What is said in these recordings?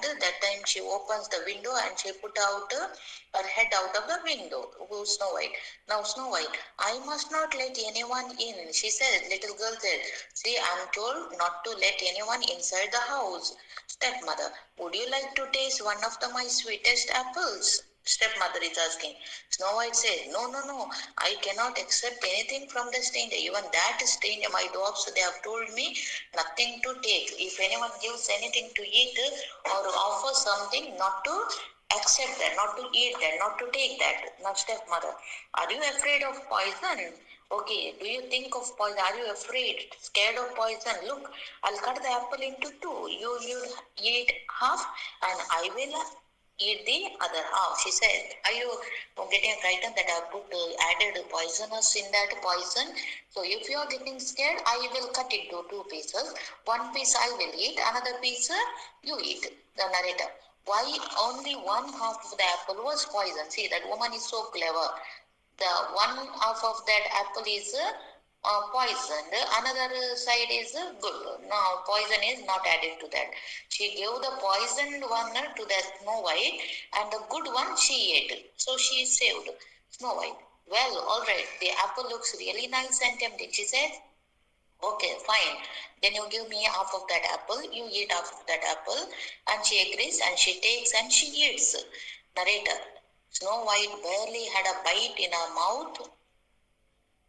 that time she opens the window and she put out her head out of the window. Who? Snow White. Now Snow White, I must not let anyone in. She said, little girl said, see, I am told not to let anyone inside the house. Stepmother, would you like to taste one of my sweetest apples? Stepmother is asking. Snow White said, no, no, no, I cannot accept anything from the stranger. Even that stranger, my dogs, they have told me nothing to take. If anyone gives anything to eat or offers something, not to accept that, not to eat that, not to take that. Now, stepmother, are you afraid of poison? Okay, do you think of poison? Are you afraid, scared of poison? Look, I'll cut the apple into two. You eat half and I will eat the other half. She said, are you getting frightened that I put added poisonous in that poison? So if you are getting scared, I will cut it to two pieces. One piece I will eat, another piece you eat. The narrator. Why only one half of the apple was poison? See, that woman is so clever. The one half of that apple is poisoned, another side is good. Now, poison is not added to that. She gave the poisoned one to the Snow White and the good one she ate. So she saved Snow White. Well, all right, the apple looks really nice and tempting. She said, okay, fine. Then you give me half of that apple, you eat half of that apple, and she agrees and she takes and she eats. Narrator, Snow White barely had a bite in her mouth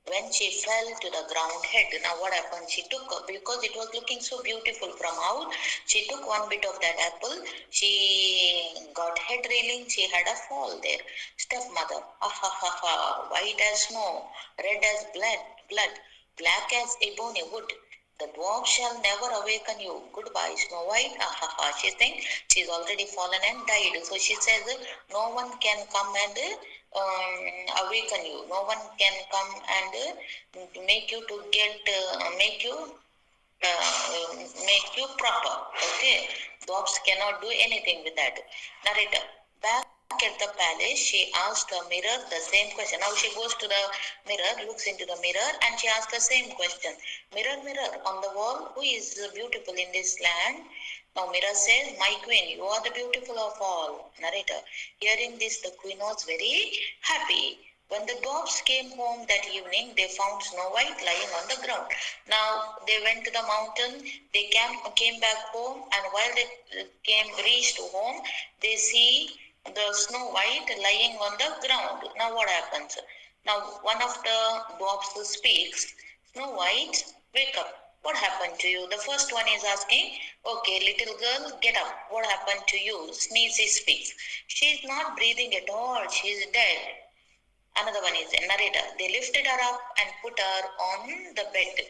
when she fell to the ground head. Now what happened? She took, because it was looking so beautiful from out, she took one bit of that apple, she got head railing, she had a fall there. Stepmother, ah ha ha ha, white as snow, red as blood, black as ebony wood. The dwarf shall never awaken you. Goodbye, Snow White. Ah, ha, ha. She thinks she's already fallen and died. So she says, no one can come and awaken you. No one can come and make you to get, make you proper. Okay. Dwarfs cannot do anything with that. Narrator. Back at the palace, she asked the mirror the same question. Now she goes to the mirror, looks into the mirror, and she asks the same question. Mirror, mirror on the wall, who is beautiful in this land? Now mirror says, my queen, you are the beautiful of all. Narrator. Hearing this, the queen was very happy. When the dwarfs came home that evening, they found Snow White lying on the ground. Now they went to the mountain, they came back home, and while they reached home, they see the Snow White lying on the ground. Now what happens? Now one of the dwarfs speaks, Snow White, wake up. What happened to you? The first one is asking, okay, little girl, get up. What happened to you? Sneezy speaks. She is not breathing at all. She is dead. Another one is a narrator. They lifted her up and put her on the bed.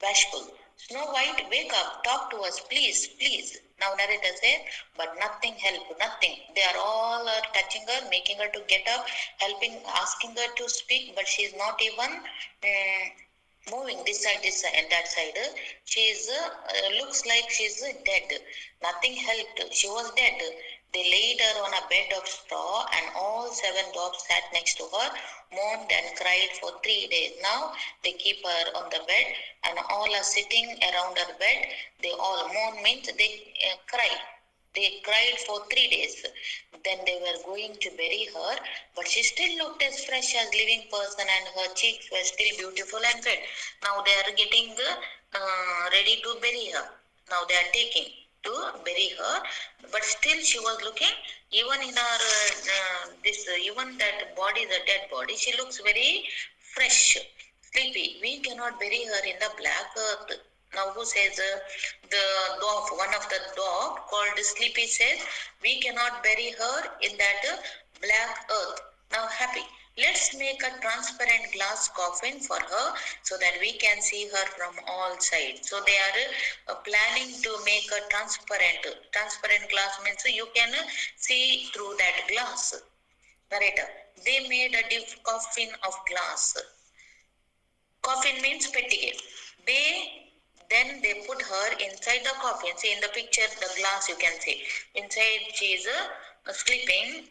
Bashful. Snow White, wake up, talk to us, please, please. Now narrator says, but nothing helped, nothing. They are all touching her, making her to get up, helping, asking her to speak, but she is not even moving this side, and that side. She is looks like she is dead. Nothing helped. She was dead. They laid her on a bed of straw, and all seven dogs sat next to her, moaned and cried for 3 days. Now they keep her on the bed, and all are sitting around her bed. They all moan means they cry. They cried for 3 days. Then they were going to bury her, but she still looked as fresh as living person, and her cheeks were still beautiful and red. Now they are getting ready to bury her. Now they are taking to bury her, but still she was looking, even in her even that body, the dead body, she looks very fresh, sleepy. We cannot bury her in the black earth. Now who says, the dog, one of the dog called Sleepy says, we cannot bury her in that black earth. Now happy. Let's make a transparent glass coffin for her so that we can see her from all sides. So they are planning to make a transparent glass means you can see through that glass. Narrator. They made a coffin of glass. Coffin means petticoat. They put her inside the coffin. See in the picture, the glass you can see. Inside she is sleeping.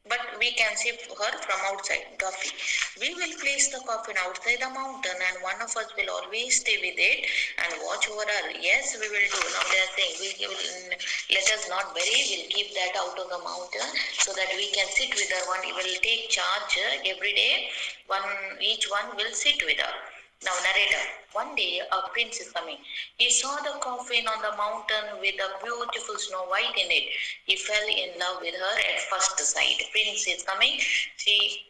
but we can see her from outside. Coffee. We will place the coffin outside the mountain, and one of us will always stay with it and watch over her. Yes, we will do. Now they are saying, let us not bury. We'll keep that out of the mountain so that we can sit with her. One will take charge every day. Each one will sit with her. Now, narrator. One day, a prince is coming. He saw the coffin on the mountain with a beautiful Snow White in it. He fell in love with her at first sight. Prince is coming. He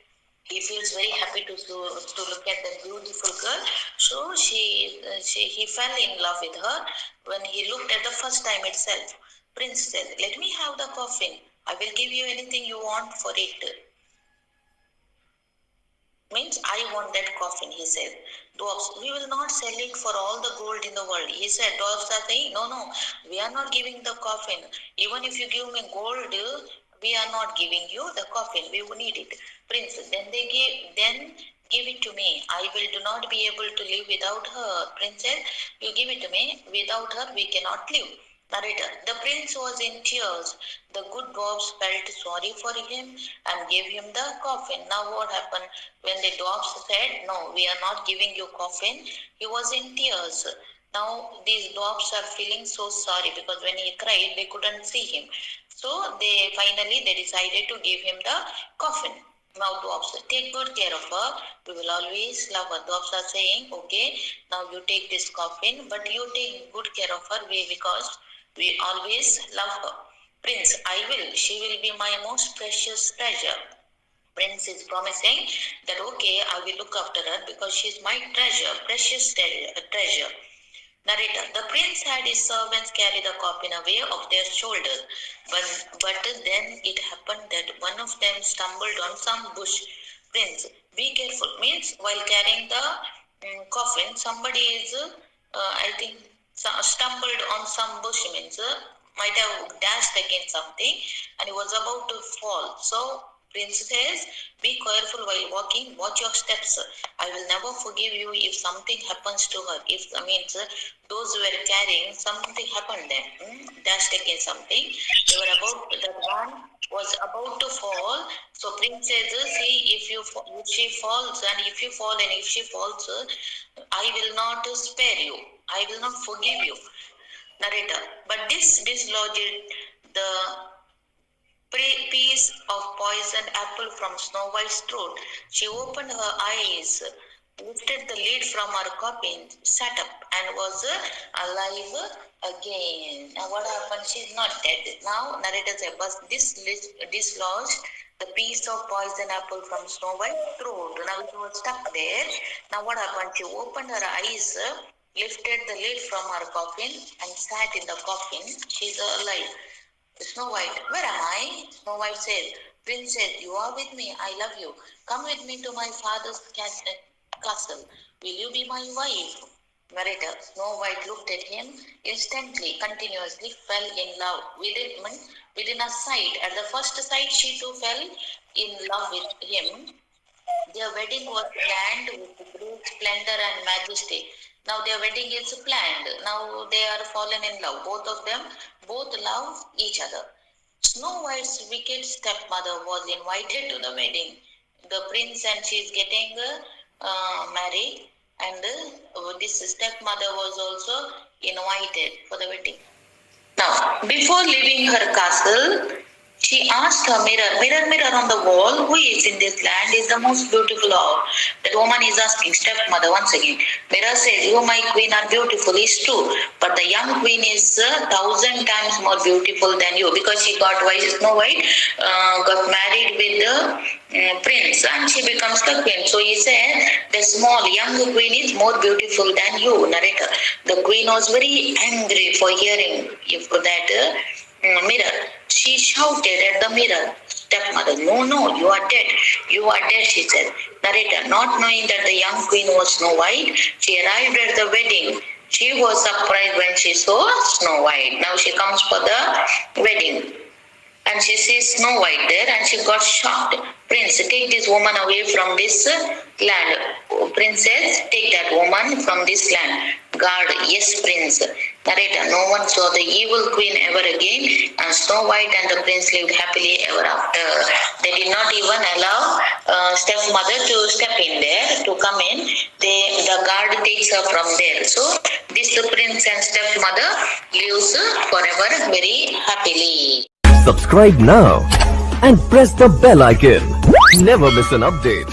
feels very happy to look at the beautiful girl. So he fell in love with her when he looked at the first time itself. Prince said, "Let me have the coffin. I will give you anything you want for it." Means I want that coffin, he said. Dwarfs, we will not sell it for all the gold in the world. He said, dwarfs are saying, no, we are not giving the coffin. Even if you give me gold, we are not giving you the coffin. We will need it. Prince, then give it to me. I will do not be able to live without her. Princess, you give it to me. Without her, we cannot live. Narrator, the prince was in tears. The good dwarfs felt sorry for him and gave him the coffin. Now what happened when the dwarfs said, no, we are not giving you coffin? He was in tears. Now these dwarfs are feeling so sorry because when he cried, they couldn't see him. So they decided to give him the coffin. Now dwarfs, take good care of her. We will always love her. Dwarfs are saying, okay, now you take this coffin, but you take good care of her because we always love her. Prince, I will. She will be my most precious treasure. Prince is promising that, okay, I will look after her because she is my treasure, precious treasure. Narrator, the prince had his servants carry the coffin away off their shoulders, but then it happened that one of them stumbled on some bush. Prince, be careful, means while carrying the coffin, somebody is, I think, stumbled on some bush, means might have dashed against something and he was about to fall. So Prince says, be careful while walking, watch your steps. I will never forgive you if something happens to her. If those who were carrying, something happened then, dashed against something. They were that one was about to fall. So Prince says, see, if she falls and if you fall and if she falls, I will not spare you. I will not forgive you. Narrator, but this dislodged the piece of poisoned apple from Snow White's throat. She opened her eyes, lifted the lid from her coffin, sat up, and was alive again. Now what happened? She's not dead. Now narrator says, but this dislodged the piece of poison apple from Snow White's throat. Now it was stuck there. Now what happened? She opened her eyes, lifted the lid from her coffin, and sat in the coffin. She's alive. Snow White, where am I? Snow White said, Princess, you are with me. I love you. Come with me to my father's castle. Will you be my wife? Narrator, Snow White looked at him instantly, continuously, fell in love within a sight. At the first sight, she too fell in love with him. Their wedding was planned with great splendor and majesty. Now their wedding is planned. Now they are fallen in love. Both of them, both love each other. Snow White's wicked stepmother was invited to the wedding. The prince and she is getting married, and this stepmother was also invited for the wedding. Now, before leaving her castle, she asked her mirror on the wall, who is in this land is the most beautiful of? That woman is asking, stepmother once again. Mirror says, you, my queen, are beautiful, is true. But the young queen is 1,000 times more beautiful than you because she got Snow White, got married with the prince and she becomes the queen. So he said, the small young queen is more beautiful than you, narrator. The queen was very angry for hearing that mirror. She shouted at the mirror, stepmother, no, you are dead. You are dead, she said. Narrator, not knowing that the young queen was Snow White, she arrived at the wedding. She was surprised when she saw Snow White. Now she comes for the wedding. And she sees Snow White there and she got shocked. Prince, take this woman away from this land. Princess, take that woman from this land. Guard, yes, prince. Narrator, no one saw the evil queen ever again, and Snow White and the prince lived happily ever after. They did not even allow stepmother to step in there, to come in. The guard takes her from there. So this the prince and stepmother lives forever very happily. Subscribe now and press the bell icon. Never miss an update.